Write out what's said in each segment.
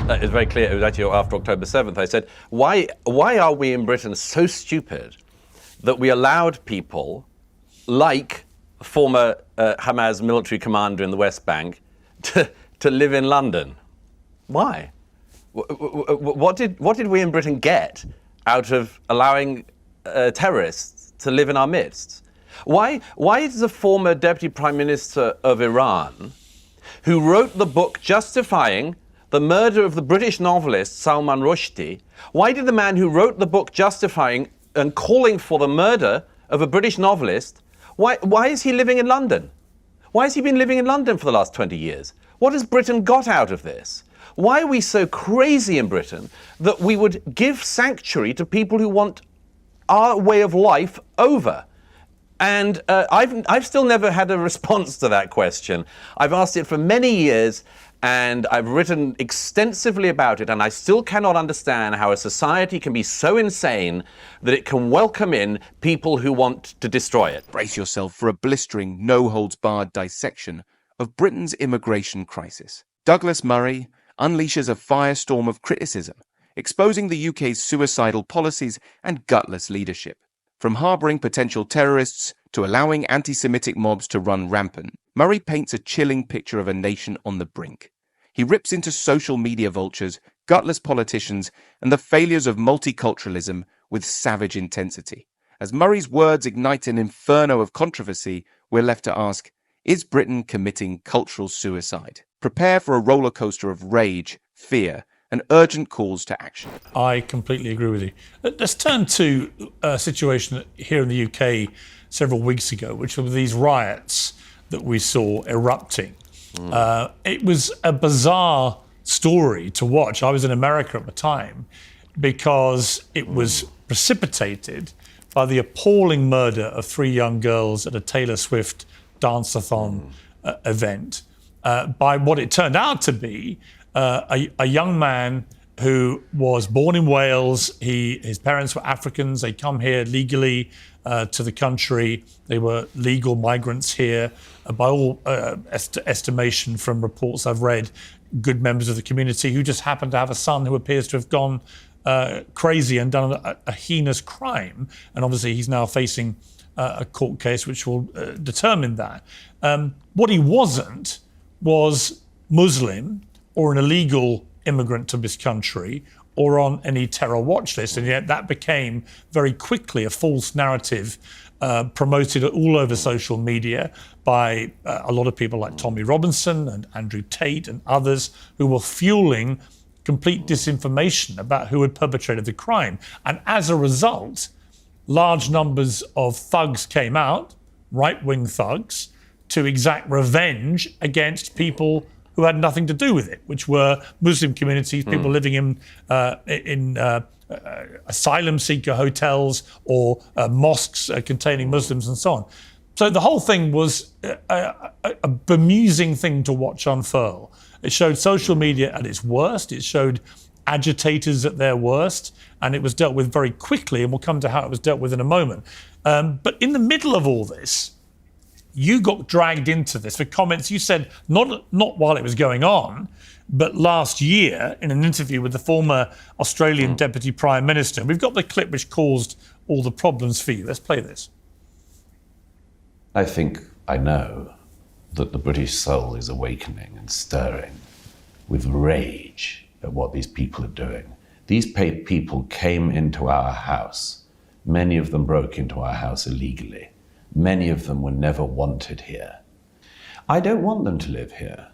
it's very clear, it was actually after October 7th, I said, why are we in Britain so stupid that we allowed people like former Hamas military commander in the West Bank to live in London? Why? What did we in Britain get out of allowing terrorists to live in our midst? Why is the former Deputy Prime Minister of Iran, who wrote the book justifying the murder of the British novelist Salman Rushdie, why did the man who wrote the book justifying and calling for the murder of a British novelist, why is he living in London? Why has he been living in London for the last 20 years? What has Britain got out of this? Why are we so crazy in Britain that we would give sanctuary to people who want our way of life over? And I've still never had a response to that question. I've asked it for many years, and I've written extensively about it, and I still cannot understand how a society can be so insane that it can welcome in people who want to destroy it. Brace yourself for a blistering, no-holds-barred dissection of Britain's immigration crisis. Douglas Murray unleashes a firestorm of criticism, exposing the UK's suicidal policies and gutless leadership. From harbouring potential terrorists to allowing anti-Semitic mobs to run rampant, Murray paints a chilling picture of a nation on the brink. He rips into social media vultures, gutless politicians, and the failures of multiculturalism with savage intensity. As Murray's words ignite an inferno of controversy, we're left to ask, is Britain committing cultural suicide? Prepare for a roller coaster of rage, fear, and urgent calls to action. I completely agree with you. Let's turn to a situation here in the UK several weeks ago, which were these riots that we saw erupting. It was a bizarre story to watch. I was in America at the time because it was precipitated by the appalling murder of 3 young girls at a Taylor Swift dance-a-thon event by what it turned out to be a young man who was born in Wales. His parents were Africans. They come here legally to the country. They were legal migrants here. By all estimation from reports I've read, good members of the community who just happened to have a son who appears to have gone crazy and done a heinous crime. And obviously he's now facing a court case which will determine that. What he wasn't was Muslim or an illegal immigrant to this country or on any terror watch list. And yet that became very quickly a false narrative promoted all over social media by a lot of people like Tommy Robinson and Andrew Tate and others who were fueling complete disinformation about who had perpetrated the crime. And as a result, large numbers of thugs came out, right-wing thugs, to exact revenge against people who had nothing to do with it, which were Muslim communities, people living in asylum seeker hotels or mosques containing Muslims and so on. So the whole thing was a bemusing thing to watch unfurl. It showed social media at its worst. It showed agitators at their worst, and it was dealt with very quickly, and we'll come to how it was dealt with in a moment. But in the middle of all this, you got dragged into this for comments you said not while it was going on, but last year in an interview with the former Australian Deputy Prime Minister. We've got the clip which caused all the problems for you. Let's play this. I think I know that the British soul is awakening and stirring with rage at what these people are doing. These people came into our house. Many of them broke into our house illegally. Many of them were never wanted here. I don't want them to live here.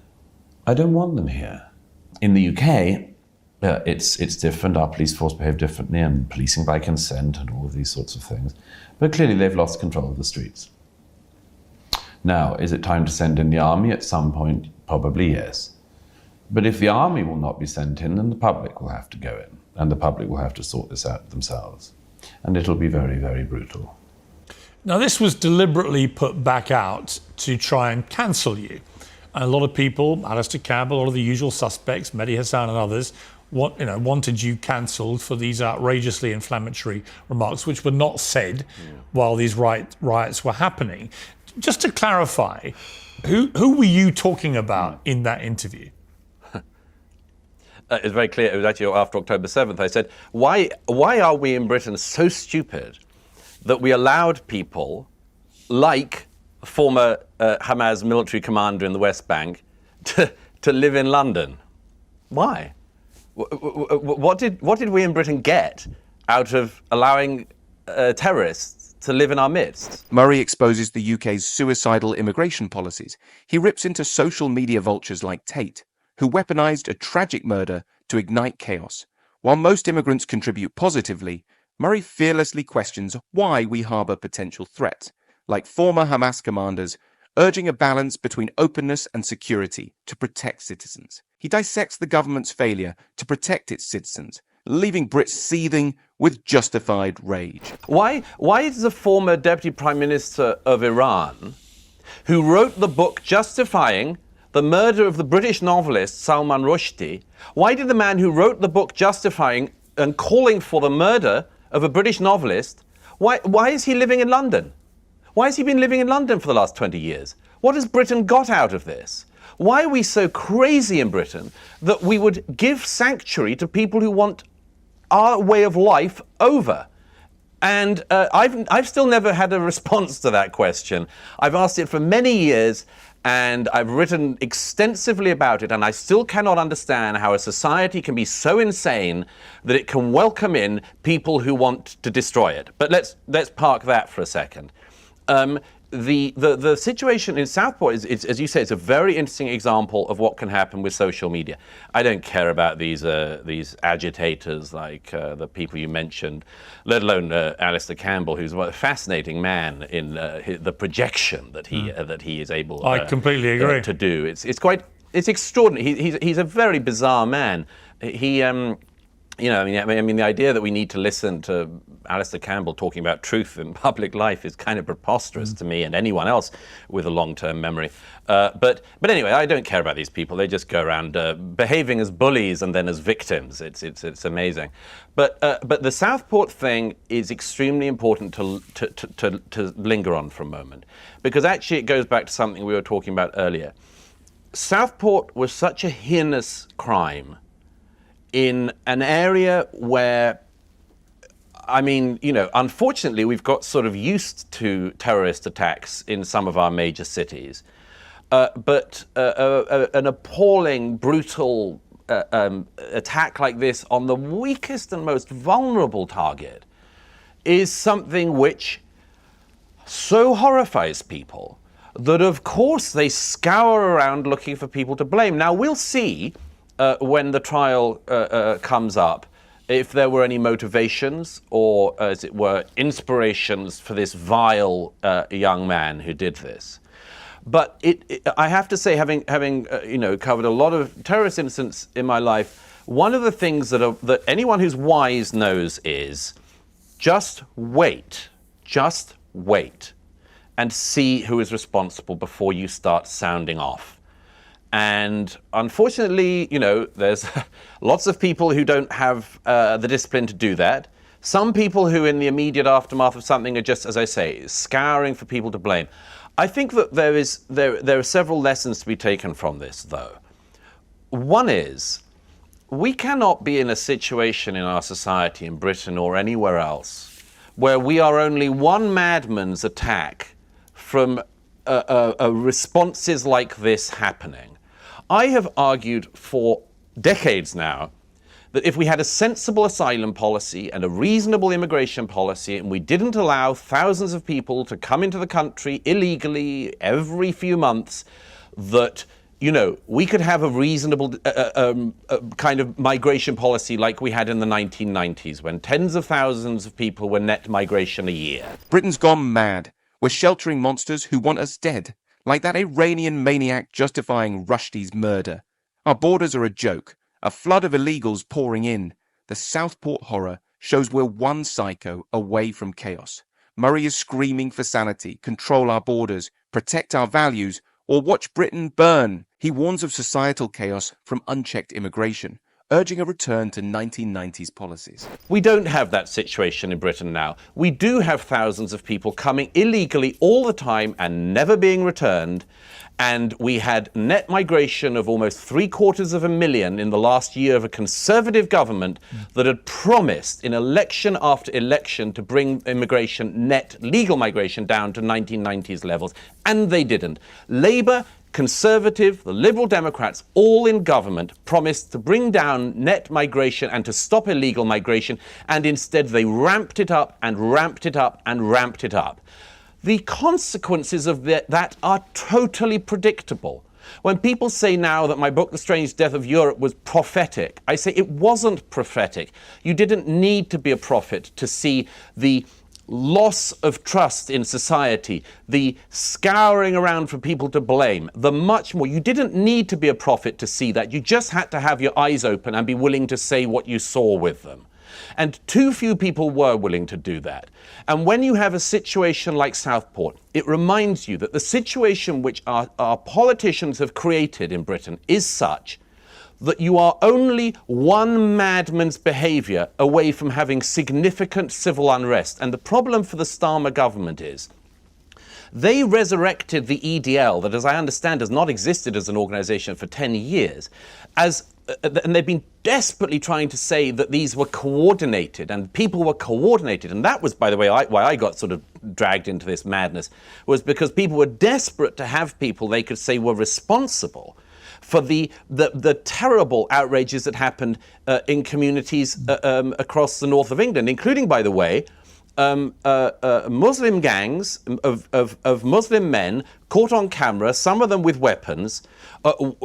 I don't want them here. In the UK, it's different. Our police force behave differently, and policing by consent and all of these sorts of things. But clearly they've lost control of the streets. Now, is it time to send in the army at some point? Probably yes. But if the army will not be sent in, then the public will have to go in, and the public will have to sort this out themselves. And it'll be very, very brutal. Now, this was deliberately put back out to try and cancel you. And a lot of people, Alistair Campbell, all of the usual suspects, Mehdi Hassan and others, wanted you cancelled for these outrageously inflammatory remarks, which were not said while these riots were happening. Just to clarify, who were you talking about in that interview? It's very clear. It was actually after October 7th. I said, why are we in Britain so stupid that we allowed people like former Hamas military commander in the West Bank to live in London? Why? What did we in Britain get out of allowing terrorists to live in our midst? Murray exposes the UK's suicidal immigration policies. He rips into social media vultures like Tate, who weaponized a tragic murder to ignite chaos. While most immigrants contribute positively, Murray fearlessly questions why we harbour potential threats, like former Hamas commanders urging a balance between openness and security to protect citizens. He dissects the government's failure to protect its citizens, leaving Brits seething with justified rage. Why is the former Deputy Prime Minister of Iran, who wrote the book justifying the murder of the British novelist Salman Rushdie, why did the man who wrote the book justifying and calling for the murder of a British novelist, why is he living in London? Why has he been living in London for the last 20 years? What has Britain got out of this? Why are we so crazy in Britain that we would give sanctuary to people who want our way of life over? And I've still never had a response to that question. I've asked it for many years, and I've written extensively about it, and I still cannot understand how a society can be so insane that it can welcome in people who want to destroy it. But let's park that for a second. The situation in Southport is, as you say, it's a very interesting example of what can happen with social media. I don't care about these agitators like the people you mentioned, let alone Alistair Campbell, who's a fascinating man in the projection that he is able. I completely agree. To do. It's extraordinary. He's a very bizarre man. I mean, the idea that we need to listen to Alistair Campbell talking about truth in public life is kind of preposterous to me and anyone else with a long-term memory. But anyway, I don't care about these people. They just go around behaving as bullies and then as victims. It's amazing. But the Southport thing is extremely important to linger on for a moment, because actually it goes back to something we were talking about earlier. Southport was such a heinous crime in an area where, I mean, unfortunately, we've got sort of used to terrorist attacks in some of our major cities. But an appalling, brutal attack like this on the weakest and most vulnerable target is something which so horrifies people that, of course, they scour around looking for people to blame. Now, we'll see when the trial comes up, if there were any motivations or, as it were, inspirations for this vile young man who did this. But I have to say, having covered a lot of terrorist incidents in my life, one of the things that anyone who's wise knows is just wait, and see who is responsible before you start sounding off. And unfortunately, there's lots of people who don't have the discipline to do that. Some people who in the immediate aftermath of something are just, as I say, scouring for people to blame. I think that there are several lessons to be taken from this, though. One is, we cannot be in a situation in our society, in Britain or anywhere else, where we are only one madman's attack from responses like this happening. I have argued for decades now that if we had a sensible asylum policy and a reasonable immigration policy, and we didn't allow thousands of people to come into the country illegally every few months, that we could have a reasonable kind of migration policy like we had in the 1990s, when tens of thousands of people were net migration a year. Britain's gone mad. We're sheltering monsters who want us dead, like that Iranian maniac justifying Rushdie's murder. Our borders are a joke, a flood of illegals pouring in. The Southport horror shows we're one psycho away from chaos. Murray is screaming for sanity, control our borders, protect our values, or watch Britain burn. He warns of societal chaos from unchecked immigration, urging a return to 1990s policies. We don't have that situation in Britain now. We do have thousands of people coming illegally all the time and never being returned. And we had net migration of almost 750,000 in the last year of a Conservative government that had promised in election after election to bring immigration, net legal migration, down to 1990s levels. And they didn't. Labour, Conservative, the Liberal Democrats, all in government, promised to bring down net migration and to stop illegal migration, and instead they ramped it up and ramped it up and ramped it up. The consequences of that are totally predictable. When people say now that my book, The Strange Death of Europe, was prophetic, I say it wasn't prophetic. You didn't need to be a prophet to see the loss of trust in society, the scouring around for people to blame, the much more. You didn't need to be a prophet to see that. You just had to have your eyes open and be willing to say what you saw with them. And too few people were willing to do that. And when you have a situation like Southport, it reminds you that the situation which our politicians have created in Britain is such that you are only one madman's behaviour away from having significant civil unrest. And the problem for the Starmer government is they resurrected the EDL, that, as I understand, has not existed as an organisation for 10 years, and they've been desperately trying to say that these were coordinated and people were coordinated. And that was, by the way, why I got sort of dragged into this madness, was because people were desperate to have people they could say were responsible for the terrible outrages that happened in communities across the north of England, including, by the way, Muslim gangs of Muslim men caught on camera, some of them with weapons,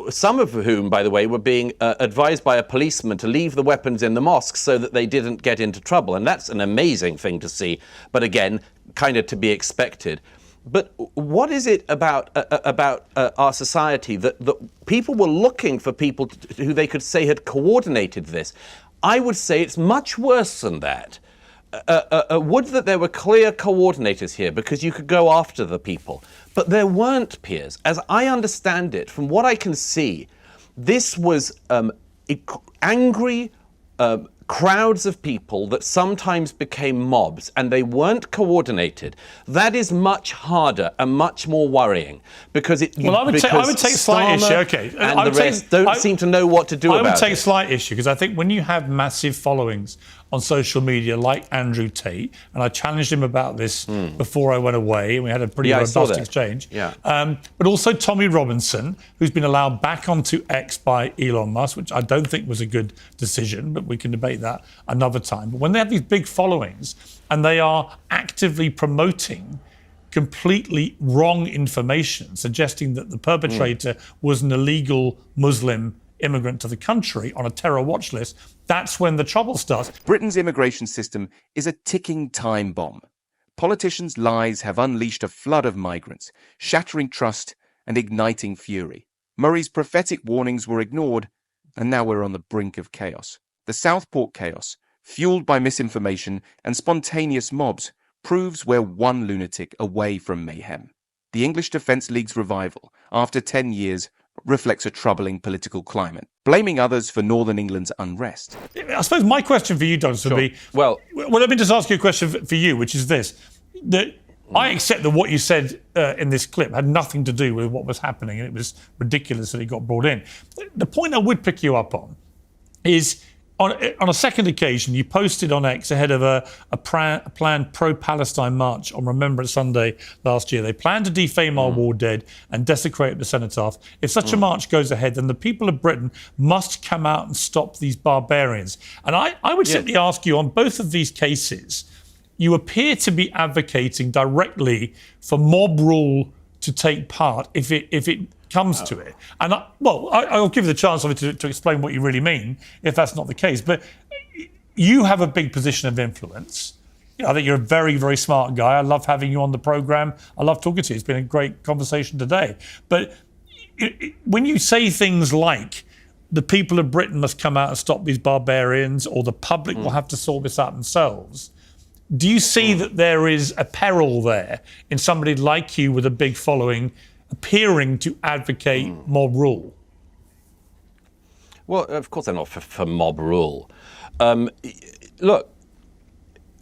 some of whom, by the way, were being advised by a policeman to leave the weapons in the mosque so that they didn't get into trouble. And that's an amazing thing to see, but again, kind of to be expected. But what is it about our society that people were looking for people who they could say had coordinated this? I would say it's much worse than that. Would that there were clear coordinators here, because you could go after the people. But there weren't, Piers. As I understand it, from what I can see, this was angry crowds of people that sometimes became mobs, and they weren't coordinated. That is much harder and much more worrying, because I would take slight issue. Okay, and the rest don't seem to know what to do about it. I would take slight issue, because I think when you have massive followings on social media like Andrew Tate, and I challenged him about this before I went away, and we had a pretty robust exchange. Yeah. But also Tommy Robinson, who's been allowed back onto X by Elon Musk, which I don't think was a good decision, but we can debate that another time. But when they have these big followings and they are actively promoting completely wrong information, suggesting that the perpetrator was an illegal Muslim immigrant to the country on a terror watch list, that's when the trouble starts. Britain's immigration system is a ticking time bomb. Politicians' lies have unleashed a flood of migrants, shattering trust and igniting fury. Murray's prophetic warnings were ignored, and now we're on the brink of chaos. The Southport chaos, fueled by misinformation and spontaneous mobs, proves we're one lunatic away from mayhem. The English Defence League's revival, after 10 years, reflects a troubling political climate, blaming others for Northern England's unrest. I suppose my question for you, Douglas, would be, well, let me just ask you a question for you, which is this. I accept that what you said in this clip had nothing to do with what was happening, and it was ridiculous that it got brought in. The point I would pick you up on is, on a second occasion, you posted on X ahead of a planned pro-Palestine march on Remembrance Sunday last year. They plan to defame our war dead and desecrate the cenotaph. If such a march goes ahead, then the people of Britain must come out and stop these barbarians. And I would simply ask you, on both of these cases, you appear to be advocating directly for mob rule to take part if it comes to it. And I'll give you the chance to explain what you really mean if that's not the case. But you have a big position of influence. I think you're a very, very smart guy. I love having you on the programme. I love talking to you. It's been a great conversation today. But when you say things like the people of Britain must come out and stop these barbarians, or the public will have to sort this out themselves, do you see that there is a peril there in somebody like you with a big following appearing to advocate mob rule? Well, of course they're not for mob rule. Look,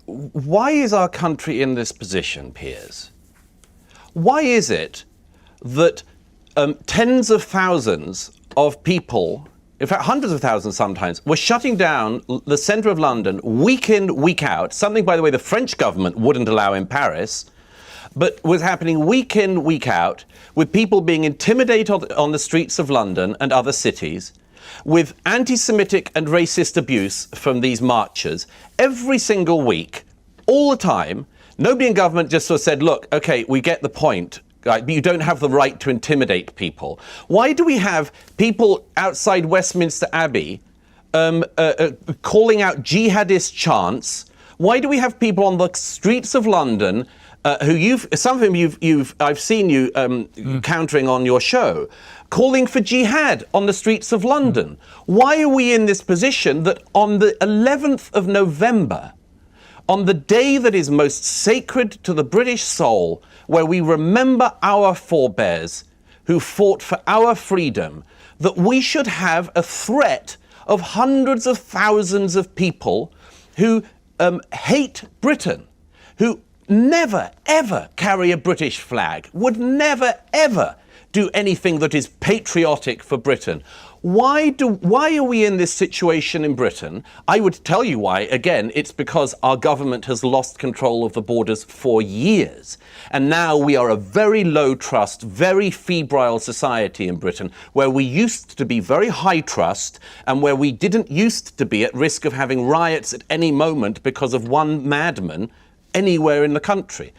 why is our country in this position, Piers? Why is it that tens of thousands of people, in fact hundreds of thousands sometimes, were shutting down the centre of London week in, week out, something, by the way, the French government wouldn't allow in Paris, but was happening week in, week out, with people being intimidated on the streets of London and other cities, with anti-Semitic and racist abuse from these marchers every single week, all the time. Nobody in government just sort of said, look, okay, we get the point, right, but you don't have the right to intimidate people. Why do we have people outside Westminster Abbey calling out jihadist chants? Why do we have people on the streets of London some of whom I've seen you countering on your show, calling for jihad on the streets of London? Why are we in this position that on the 11th of November, on the day that is most sacred to the British soul, where we remember our forebears who fought for our freedom, that we should have a threat of hundreds of thousands of people who hate Britain, who never, ever carry a British flag, would never, ever do anything that is patriotic for Britain? Why are we in this situation in Britain? I would tell you why. Again, it's because our government has lost control of the borders for years. And now we are a very low trust, very febrile society in Britain, where we used to be very high trust and where we didn't used to be at risk of having riots at any moment because of one madman anywhere in the country.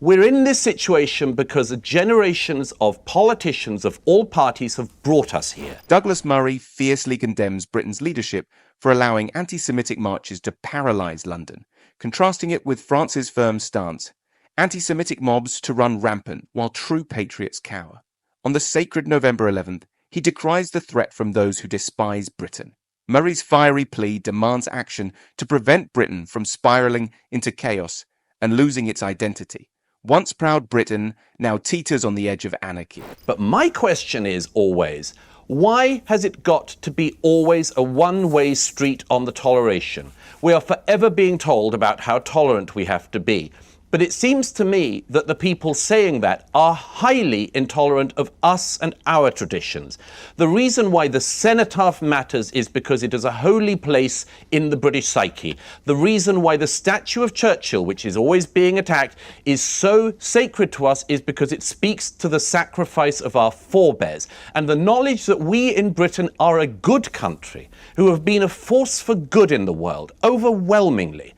We're in this situation because generations of politicians of all parties have brought us here. Douglas Murray fiercely condemns Britain's leadership for allowing anti-Semitic marches to paralyse London, contrasting it with France's firm stance: anti-Semitic mobs to run rampant while true patriots cower. On the sacred November 11th, he decries the threat from those who despise Britain. Murray's fiery plea demands action to prevent Britain from spiralling into chaos and losing its identity. Once proud Britain now teeters on the edge of anarchy. But my question is always, why has it got to be always a one-way street on the toleration? We are forever being told about how tolerant we have to be. But it seems to me that the people saying that are highly intolerant of us and our traditions. The reason why the cenotaph matters is because it is a holy place in the British psyche. The reason why the statue of Churchill, which is always being attacked, is so sacred to us is because it speaks to the sacrifice of our forebears and the knowledge that we in Britain are a good country, who have been a force for good in the world, overwhelmingly.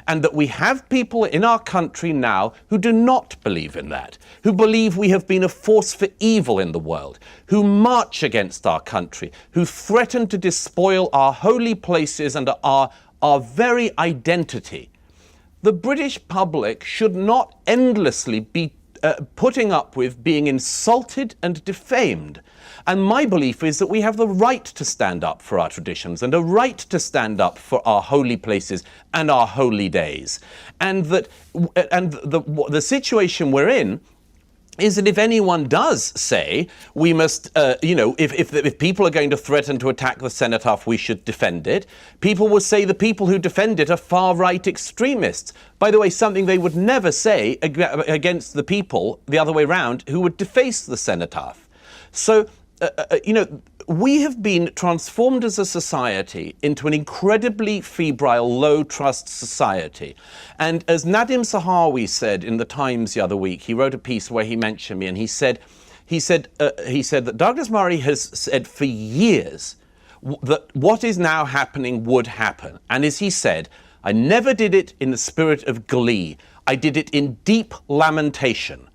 And that we have people in our country now who do not believe in that, who believe we have been a force for evil in the world, who march against our country, who threaten to despoil our holy places and our very identity. The British public should not endlessly be putting up with being insulted and defamed. And my belief is that we have the right to stand up for our traditions and a right to stand up for our holy places and our holy days. And that the situation we're in is that if anyone does say we must, if people are going to threaten to attack the cenotaph, we should defend it, people will say the people who defend it are far-right extremists. By the way, something they would never say against the people, the other way around, who would deface the cenotaph. So, we have been transformed as a society into an incredibly febrile, low-trust society. And as Nadim Sahawi said in the Times the other week, he wrote a piece where he mentioned me, and he said that Douglas Murray has said for years that what is now happening would happen. And as he said, I never did it in the spirit of glee. I did it in deep lamentation.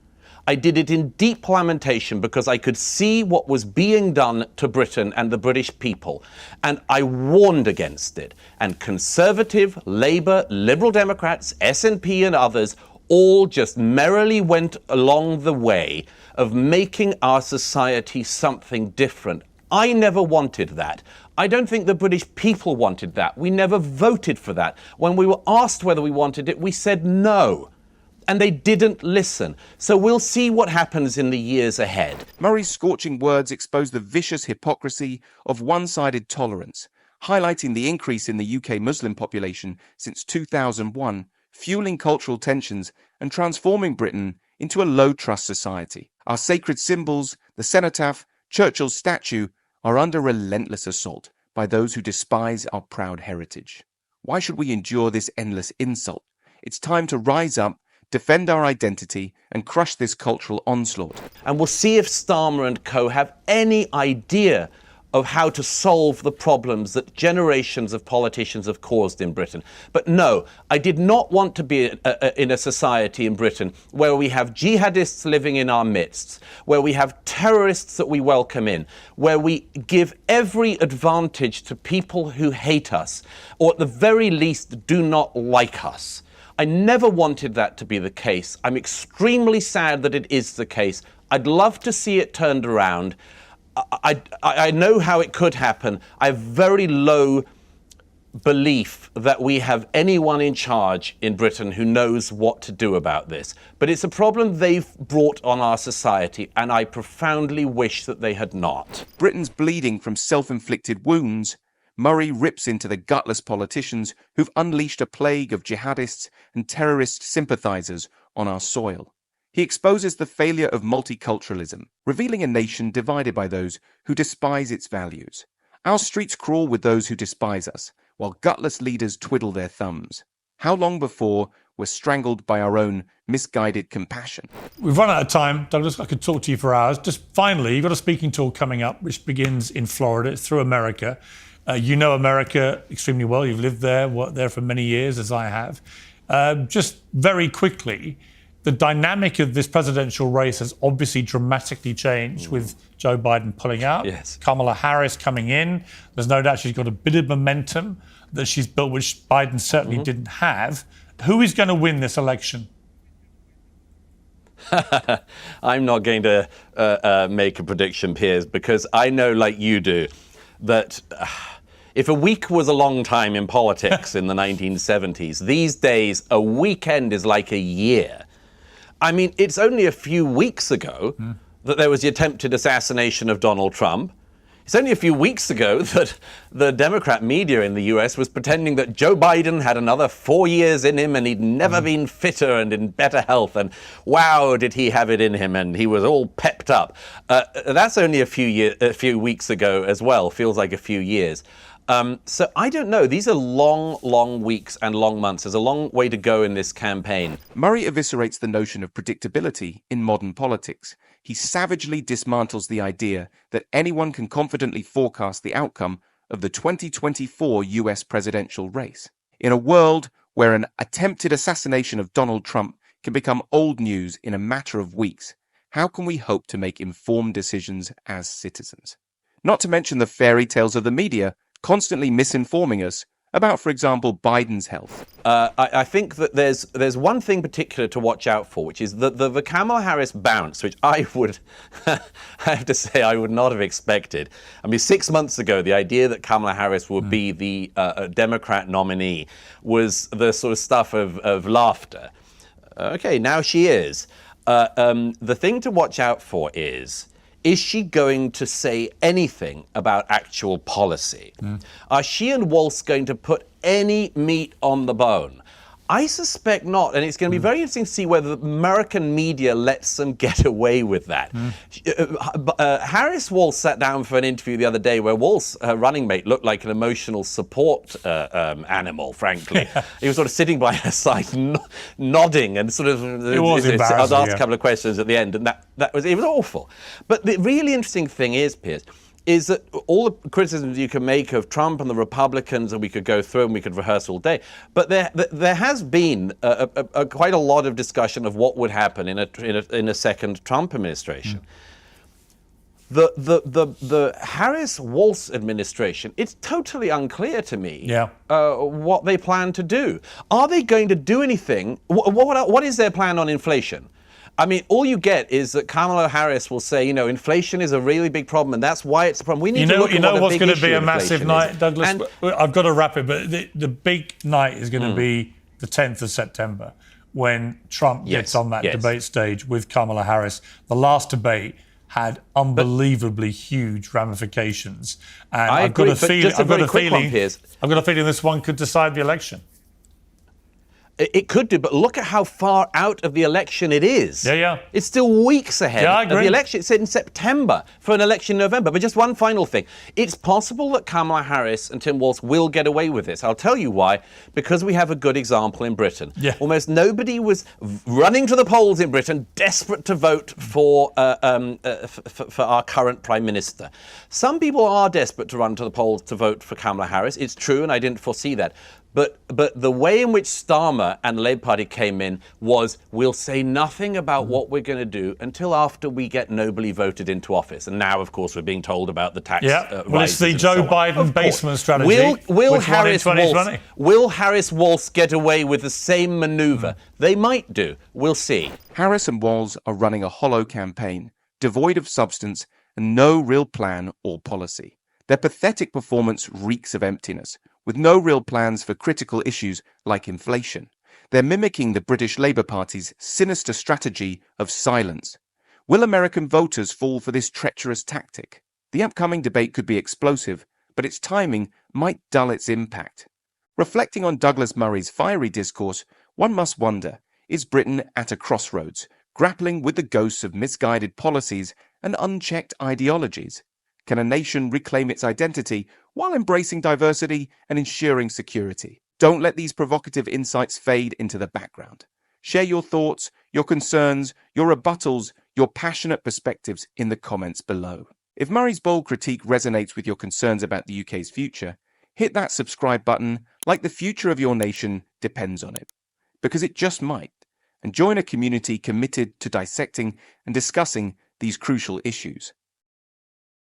I did it in deep lamentation because I could see what was being done to Britain and the British people. And I warned against it. And Conservative, Labour, Liberal Democrats, SNP and others all just merrily went along the way of making our society something different. I never wanted that. I don't think the British people wanted that. We never voted for that. When we were asked whether we wanted it, we said no. And they didn't listen. So we'll see what happens in the years ahead. Murray's scorching words expose the vicious hypocrisy of one-sided tolerance, highlighting the increase in the UK Muslim population since 2001, fueling cultural tensions and transforming Britain into a low-trust society. Our sacred symbols, the cenotaph, Churchill's statue, are under relentless assault by those who despise our proud heritage. Why should we endure this endless insult? It's time to rise up, defend our identity, and crush this cultural onslaught. And we'll see if Starmer and co have any idea of how to solve the problems that generations of politicians have caused in Britain. But no, I did not want to be in a society in Britain where we have jihadists living in our midst, where we have terrorists that we welcome in, where we give every advantage to people who hate us, or at the very least do not like us. I never wanted that to be the case. I'm extremely sad that it is the case. I'd love to see it turned around. I know how it could happen. I have very low belief that we have anyone in charge in Britain who knows what to do about this. But it's a problem they've brought on our society, and I profoundly wish that they had not. Britain's bleeding from self-inflicted wounds. Murray rips into the gutless politicians who've unleashed a plague of jihadists and terrorist sympathizers on our soil. He exposes the failure of multiculturalism, revealing a nation divided by those who despise its values. Our streets crawl with those who despise us, while gutless leaders twiddle their thumbs. How long before we're strangled by our own misguided compassion? We've run out of time, Douglas. I could talk to you for hours. Just finally, you've got a speaking tour coming up, which begins in Florida. It's through America. You know America extremely well. You've lived there, worked there for many years, as I have. Just very quickly, the dynamic of this presidential race has obviously dramatically changed with Joe Biden pulling out, Yes. Kamala Harris coming in. There's no doubt she's got a bit of momentum that she's built, which Biden certainly didn't have. Who is going to win this election? I'm not going to make a prediction, Piers, because I know, like you do, that if a week was a long time in politics in the 1970s, these days a weekend is like a year. I mean, it's only a few weeks ago that there was the attempted assassination of Donald Trump. It's only a few weeks ago that the Democrat media in the US was pretending that Joe Biden had another 4 years in him and he'd never been fitter and in better health. And wow, did he have it in him, and he was all pepped up. That's only a few weeks ago as well. Feels like a few years. So I don't know. These are long, long weeks and long months. There's a long way to go in this campaign. Murray eviscerates the notion of predictability in modern politics. He savagely dismantles the idea that anyone can confidently forecast the outcome of the 2024 US presidential race. In a world where an attempted assassination of Donald Trump can become old news in a matter of weeks, how can we hope to make informed decisions as citizens? Not to mention the fairy tales of the media constantly misinforming us about, for example, Biden's health. I think that there's one thing particular to watch out for, which is the Kamala Harris bounce, which I would, I have to say, I would not have expected. I mean, 6 months ago, the idea that Kamala Harris would be the Democrat nominee was the sort of stuff of laughter. Okay, now she is. The thing to watch out for is she going to say anything about actual policy? Are she and Walz going to put any meat on the bone? I suspect not, and it's going to be very interesting to see whether the American media lets them get away with that. Harris Walz sat down for an interview the other day where Walz, her running mate, looked like an emotional support animal, frankly. He was sort of sitting by her side, nodding, and sort of It was embarrassing, I was asked yeah. a couple of questions at the end, and it was awful. But the really interesting thing is, Piers, is that all the criticisms you can make of Trump and the Republicans, and we could go through and we could rehearse all day, but there has been quite a lot of discussion of what would happen in a second Trump administration. The Harris-Walz administration, it's totally unclear to me what they plan to do. Are they going to do anything? What is their plan on inflation? I mean, all you get is that Kamala Harris will say, inflation is a really big problem, and that's why it's a problem. We need to look at what's going to be a inflation massive night, is. Douglas. And I've got to wrap it, but the big night is going to be the 10th of September, when Trump gets on that debate stage with Kamala Harris. The last debate had unbelievably huge ramifications. And I've got a feeling this one could decide the election. It could do, but look at how far out of the election it is. Yeah. It's still weeks ahead of the election. It's in September for an election in November. But just one final thing. It's possible that Kamala Harris and Tim Walz will get away with this. I'll tell you why. Because we have a good example in Britain. Yeah. Almost nobody was running to the polls in Britain, desperate to vote for our current Prime Minister. Some people are desperate to run to the polls to vote for Kamala Harris. It's true, and I didn't foresee that. But the way in which Starmer and the Labour Party came in was, we'll say nothing about what we're going to do until after we get nobly voted into office. And now, of course, we're being told about the tax well, it's the Joe Biden basement strategy. Will Harris-Walz get away with the same manoeuvre? They might do. We'll see. Harris and Walz are running a hollow campaign, devoid of substance and no real plan or policy. Their pathetic performance reeks of emptiness, with no real plans for critical issues like inflation. They're mimicking the British Labour Party's sinister strategy of silence. Will American voters fall for this treacherous tactic? The upcoming debate could be explosive, but its timing might dull its impact. Reflecting on Douglas Murray's fiery discourse, one must wonder, is Britain at a crossroads, grappling with the ghosts of misguided policies and unchecked ideologies? Can a nation reclaim its identity while embracing diversity and ensuring security? Don't let these provocative insights fade into the background. Share your thoughts, your concerns, your rebuttals, your passionate perspectives in the comments below. If Murray's bold critique resonates with your concerns about the UK's future, hit that subscribe button like the future of your nation depends on it. Because it just might. And join a community committed to dissecting and discussing these crucial issues.